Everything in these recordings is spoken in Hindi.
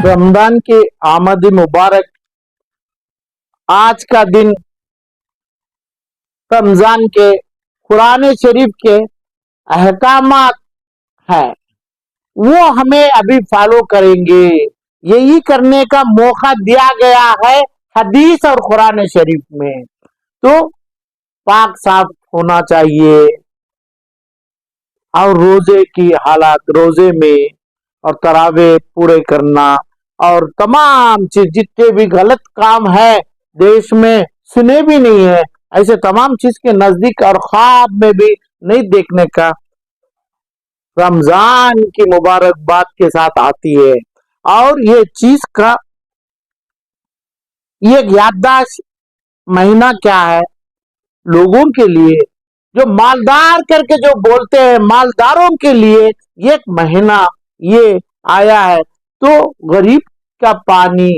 रमजान की आमद मुबारक। आज का दिन रमजान के कुरान शरीफ के अहकामात है, वो हमें अभी फॉलो करेंगे। यही करने का मौका दिया गया है हदीस और कुरान शरीफ में। तो पाक साफ होना चाहिए और रोजे की हालात, रोजे में और तरावे पूरे करना और तमाम चीज, जितने भी गलत काम है देश में सुने भी नहीं है, ऐसे तमाम चीज के नजदीक और ख्वाब में भी नहीं देखने का रमजान की मुबारकबाद के साथ आती है। और ये चीज का ये याददाश्त महीना क्या है लोगों के लिए, जो मालदार करके जो बोलते हैं, मालदारों के लिए एक महीना ये आया है। तो गरीब का पानी,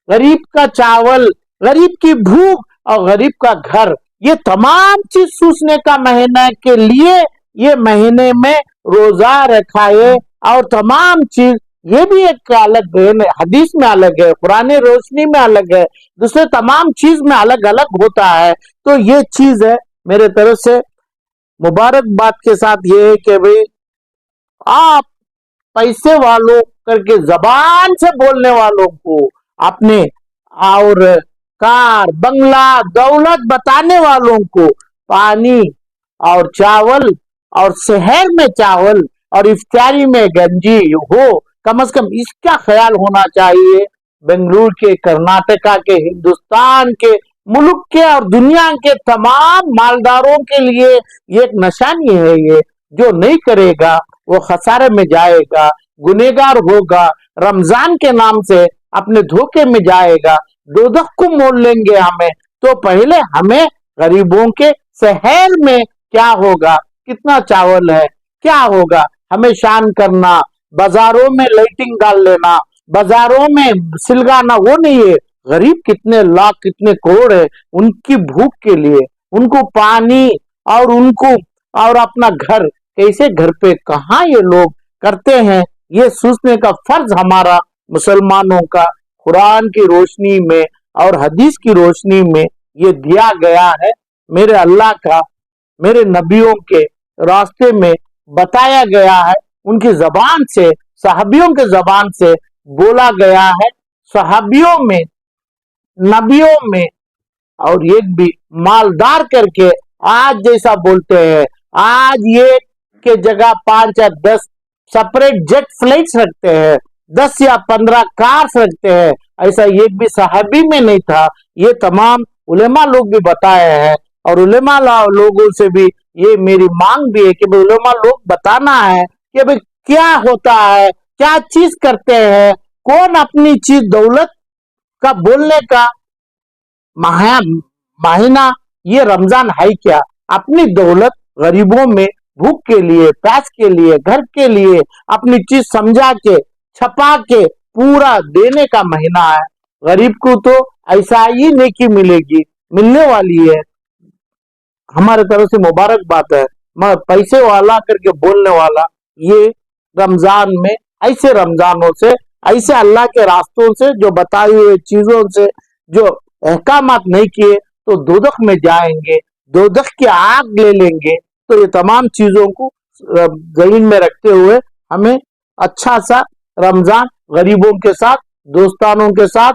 गरीब का चावल, गरीब की भूख और गरीब का घर, ये तमाम चीज सूझने का महीना के लिए ये महीने में रोजा रखा है। और तमाम चीज ये भी एक अलग है, हदीस में अलग है, पुरानी रोशनी में अलग है, दूसरे तमाम चीज में अलग अलग होता है। तो ये चीज है मेरे तरफ से मुबारकबाद के साथ ये है कि भाई आप पैसे वालों करके जबान से बोलने वालों को अपने और कार बंगला दौलत बताने वालों को पानी और चावल और शहर में चावल और इफ्तारी में गंजी हो, कम से कम इसका ख्याल होना चाहिए। बेंगलुरु के, कर्नाटका के, हिंदुस्तान के, मुल्क के और दुनिया के तमाम मालदारों के लिए एक निशानी है। ये जो नहीं करेगा वो खसारे में जाएगा, गुनेगार होगा, रमजान के नाम से अपने धोखे में जाएगा, दोजख को मोल लेंगे हमें। तो पहले हमें गरीबों के शहर में क्या होगा, कितना चावल है, क्या होगा, हमें शान करना, बाजारों में लाइटिंग डाल लेना, बाजारों में सिलगाना, वो नहीं है। गरीब कितने लाख कितने करोड़ है, उनकी भूख के लिए, उनको पानी और उनको और अपना घर, कैसे घर पे कहाँ ये लोग करते हैं, ये सोचने का फर्ज हमारा मुसलमानों का कुरान की रोशनी में और हदीस की रोशनी में ये दिया गया है। मेरे अल्लाह का, मेरे नबियों के रास्ते में बताया गया है, उनकी जबान से, सहाबियों के जबान से बोला गया है। सहाबियों में, नबियों में और एक भी मालदार करके आज जैसा बोलते हैं, आज ये के जगह 5 या 10 सेपरेट जेट फ्लाइट्स रखते हैं, 10 या 15 कार्स रखते हैं, ऐसा एक भी सहाबी में नहीं था। ये तमाम उलेमा लोग भी बताए हैं और उलेमा लोगों से भी ये मेरी मांग भी है कि भाई उलेमा लोग बताना है कि भाई क्या होता है, क्या चीज करते हैं, कौन अपनी चीज दौलत का बोलने का महीना ये रमजान है क्या, अपनी दौलत गरीबों में भूख के लिए, प्यास के लिए, घर के लिए अपनी चीज समझा के छपा के पूरा देने का महीना है। गरीब को तो ऐसा ही नेकी मिलेगी, मिलने वाली है, हमारे तरफ से मुबारकबाद है। मगर पैसे वाला करके बोलने वाला ये रमजान में ऐसे रमजानों से, ऐसे अल्लाह के रास्तों से, जो बताई हुई चीजों से जो अहकामात नहीं किए तो दोजख में जाएंगे, दोजख की आग ले लेंगे। तो ये तमाम चीजों को जमीन में रखते हुए हमें अच्छा सा रमजान गरीबों के साथ, दोस्तानों के साथ,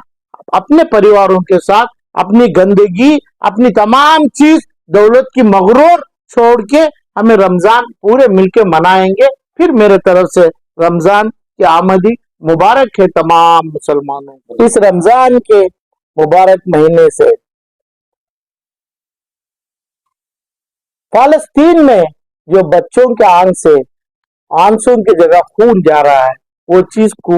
अपने परिवारों के साथ, अपनी गंदगी, अपनी तमाम चीज दौलत की मगरूर छोड़ के हमें रमजान पूरे मिलके मनाएंगे। फिर मेरे तरफ से रमजान की आमदी मुबारक है तमाम मुसलमानों को। इस रमजान के मुबारक महीने से फालस्तीन में जो बच्चों के आंख से आंसू की जगह खून जा रहा है, वो चीज को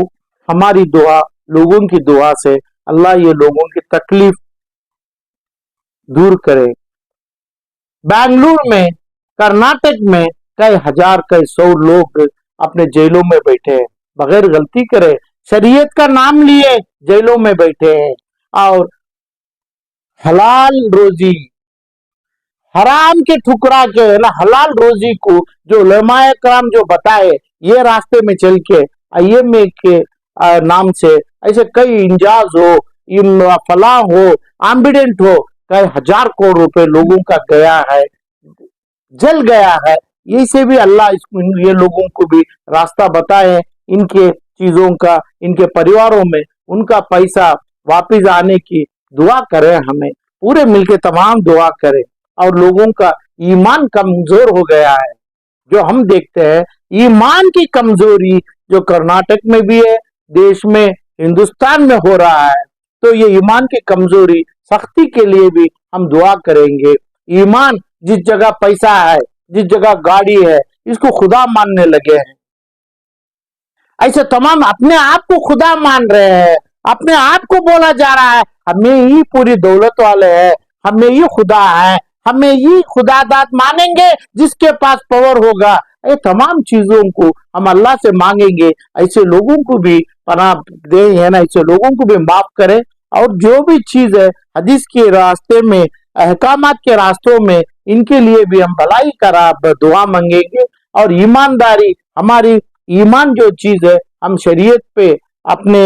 हमारी दुआ, लोगों की दुआ से अल्लाह ये लोगों की तकलीफ दूर करे। बेंगलुरु में, कर्नाटक में कई हजार, कई 100 लोग अपने जेलों में बैठे हैं, बगैर गलती करे, शरीयत का नाम लिए जेलों में बैठे हैं और हलाल रोजी हराम के ठुकरा के ना हलाल रोजी को जो उलमाए कराम जो बताए, ये रास्ते में चल के आईएमए के नाम से ऐसे कई इंजाज हो, फलाह हो, एम्बिडेंट हो, कई हजार करोड़ रुपए लोगों का गया है, जल गया है। इसे भी अल्लाह ये लोगों को भी रास्ता बताए, इनके चीजों का, इनके परिवारों में उनका पैसा वापिस आने की दुआ करें, हमें पूरे मिलके तमाम दुआ करें। और लोगों का ईमान कमजोर हो गया है, जो हम देखते हैं ईमान की कमजोरी जो कर्नाटक में भी है, देश में, हिंदुस्तान में हो रहा है। तो ये ईमान की कमजोरी सख्ती के लिए भी हम दुआ करेंगे। ईमान जिस जगह पैसा है, जिस जगह गाड़ी है, इसको खुदा मानने लगे हैं। ऐसे तमाम अपने आप को खुदा मान रहे हैं, अपने आप को बोला जा रहा है हमें ही पूरी दौलत वाले हैं, हमें ही खुदा है, हमें ही खुदादात मानेंगे जिसके पास पावर होगा। ये तमाम चीजों को हम अल्लाह से मांगेंगे। ऐसे लोगों को भी पनाह दे, है ना, ऐसे लोगों को भी माफ करे। और जो भी चीज है हदीस के रास्ते में, अहकामात के रास्तों में, इनके लिए भी हम भलाई करा दुआ मांगेंगे। और ईमानदारी, हमारी ईमान जो चीज है, हम शरीयत पे, अपने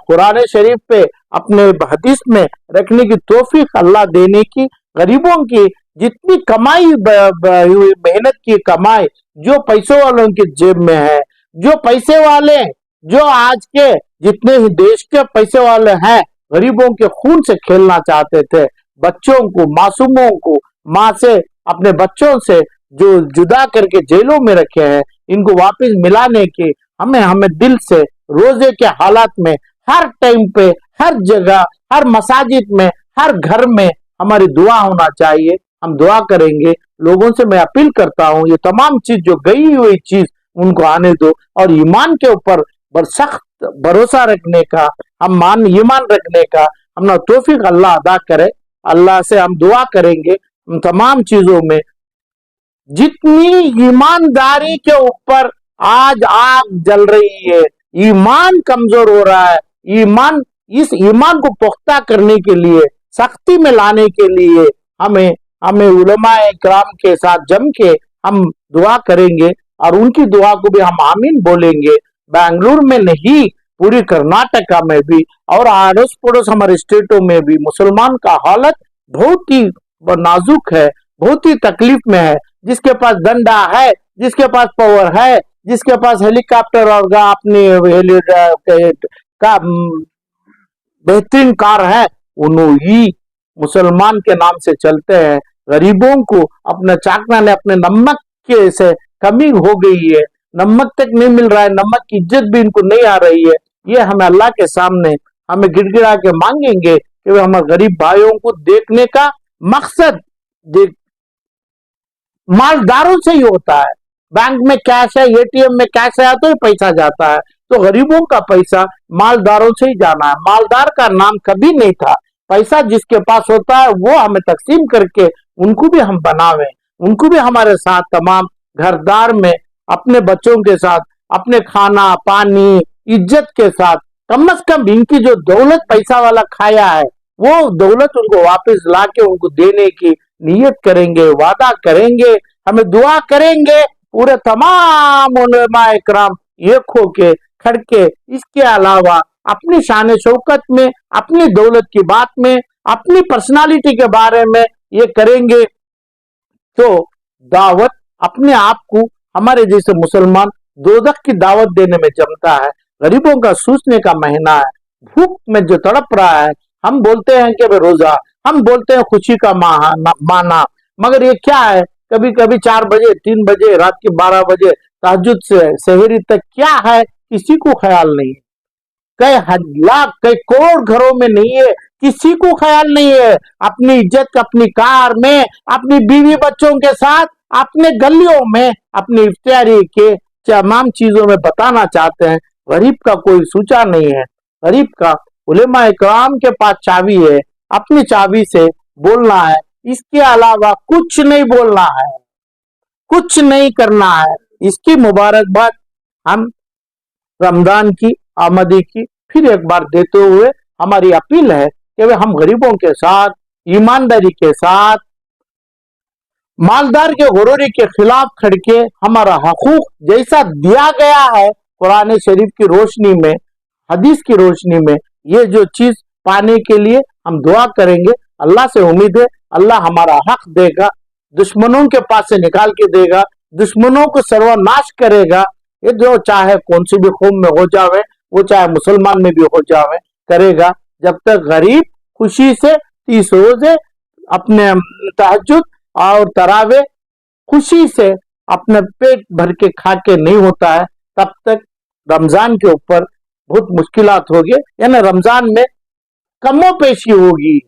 कुरान शरीफ पे, अपने हदीस में रखने की तौफीक अल्लाह देने की। गरीबों की जितनी कमाई, मेहनत की कमाई जो पैसों वालों की जेब में है, जो पैसे वाले, जो आज के जितने ही देश के पैसे वाले हैं, गरीबों के खून से खेलना चाहते थे, बच्चों को, मासूमों को माँ से, अपने बच्चों से जो जुदा करके जेलों में रखे हैं, इनको वापस मिलाने की हमें दिल से रोजे के हालात में, हर टाइम पे, हर जगह, हर मसाजिद में, हर घर में हमारी दुआ होना चाहिए। हम दुआ करेंगे। लोगों से मैं अपील करता हूँ, ये तमाम चीज जो गई हुई चीज उनको आने दो, और ईमान के ऊपर सख्त भरोसा रखने का, ईमान रखने का हम तौफीक अल्लाह अदा करे। अल्लाह से हम दुआ करेंगे उन तमाम चीजों में। जितनी ईमानदारी के ऊपर आज आग जल रही है, ईमान कमजोर हो रहा है, इस ईमान को पुख्ता करने के लिए, सख्ती में लाने के लिए हमें उलमाए किराम के साथ जम के हम दुआ करेंगे। और उनकी दुआ को भी हम आमीन बोलेंगे। बेंगलुरु में नहीं, पूरी कर्नाटका में भी और आड़ोस पड़ोस हमारे स्टेटों में भी मुसलमान का हालत बहुत ही नाजुक है, बहुत ही तकलीफ में है। जिसके पास डंडा है, जिसके पास पावर है, जिसके पास हेलीकॉप्टर और अपनी का बेहतरीन कार है, उन्होंने ही मुसलमान के नाम से चलते हैं। गरीबों को अपना चाकना ने, अपने नमक के से कमी हो गई है, नमक तक नहीं मिल रहा है, नमक की इज्जत भी इनको नहीं आ रही है। ये हमें अल्लाह के सामने हमें गिड़गिड़ा के मांगेंगे कि हमारे गरीब भाइयों को देखने का मकसद मालदारों से ही होता है। बैंक में कैश है, एटीएम में कैश है तो ही पैसा जाता है, तो गरीबों का पैसा मालदारों से ही जाना है। मालदार का नाम कभी नहीं था। पैसा जिसके पास होता है वो हमें तकसीम करके उनको भी हम बनावे, उनको भी हमारे साथ तमाम घरदार में, अपने बच्चों के साथ, अपने खाना पानी इज्जत के साथ, कम से कम इनकी जो दौलत पैसा वाला खाया है, वो दौलत उनको वापस लाके उनको देने की नियत करेंगे, वादा करेंगे, हमें दुआ करेंगे। पूरे तमाम उलमा इकराम एक होके खड़के, इसके अलावा अपनी शान शौकत में, अपनी दौलत की बात में, अपनी पर्सनालिटी के बारे में ये करेंगे, तो दावत अपने आप को हमारे जैसे मुसलमान दोजख की दावत देने में जमता है। गरीबों का सूसने का महीना है, भूख में जो तड़प रहा है, हम बोलते हैं कि रोजा, हम बोलते हैं खुशी का माना, मगर ये क्या है, कभी कभी 4 बजे, 3 बजे, रात के 12 बजे तहज्जुद से सहरी तक क्या है किसी को ख्याल नहीं है। कई लाख, कई करोड़ घरों में नहीं है, किसी को ख्याल नहीं है। अपनी इज्जत अपनी कार में, अपनी बीवी बच्चों के साथ, अपने गलियों में, अपनी इफ्तियारी के तमाम चीजों में बताना चाहते हैं। गरीब का कोई सूचा नहीं है। गरीब का उलेमा इकराम के पास चाबी है, अपनी चाबी से बोलना है, इसके अलावा कुछ नहीं बोलना है, कुछ नहीं करना है। इसकी मुबारकबाद हम रमजान की आमदी की फिर एक बार देते हुए हमारी अपील है कि हम गरीबों के साथ, ईमानदारी के साथ, मालदार के गुरूरी के खिलाफ खड़के हमारा हकूक जैसा दिया गया है कुरान शरीफ की रोशनी में, हदीस की रोशनी में ये जो चीज पाने के लिए हम दुआ करेंगे। अल्लाह से उम्मीद है अल्लाह हमारा हक देगा, दुश्मनों के पास से निकाल के देगा, दुश्मनों को सर्वनाश करेगा। ये जो चाहे कौन सी भी कौम में हो जावे, वो चाहे मुसलमान में भी हो जावे, करेगा। जब तक गरीब खुशी से 30 रोजे अपने तहज्जुद और तरावे खुशी से अपने पेट भर के खा के नहीं होता है, तब तक रमजान के ऊपर बहुत मुश्किलात होगी। यानी रमजान में कमो पेशी होगी।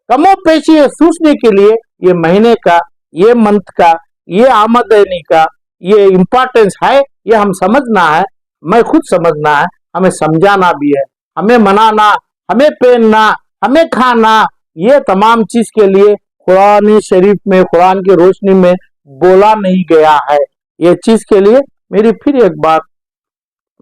कमो पेशी सूझने के लिए ये महीने का, ये मंथ का, ये आमदनी का ये इम्पोर्टेंस है, ये हम समझना है, मैं खुद समझना है, हमें समझाना भी है, हमें मनाना, हमें पहनना, हमें खाना, ये तमाम चीज के लिए कुरान शरीफ में, कुरान की रोशनी में बोला नहीं गया है। ये चीज के लिए मेरी फिर एक बार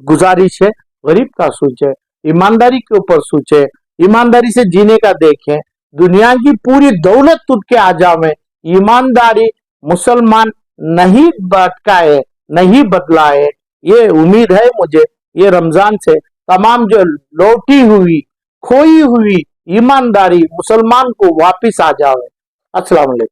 गुजारिश है, गरीब का सोचे, ईमानदारी के ऊपर सोचे, ईमानदारी से जीने का देखें। दुनिया की पूरी दौलत तुझ के आ जावे, ईमानदारी मुसलमान नहीं भटकाए, नहीं बदलाए। ये उम्मीद है मुझे ये रमजान से तमाम जो लौटी हुई, खोई हुई ईमानदारी मुसलमान को वापिस आ जावे। अस्सलाम वालेकुम।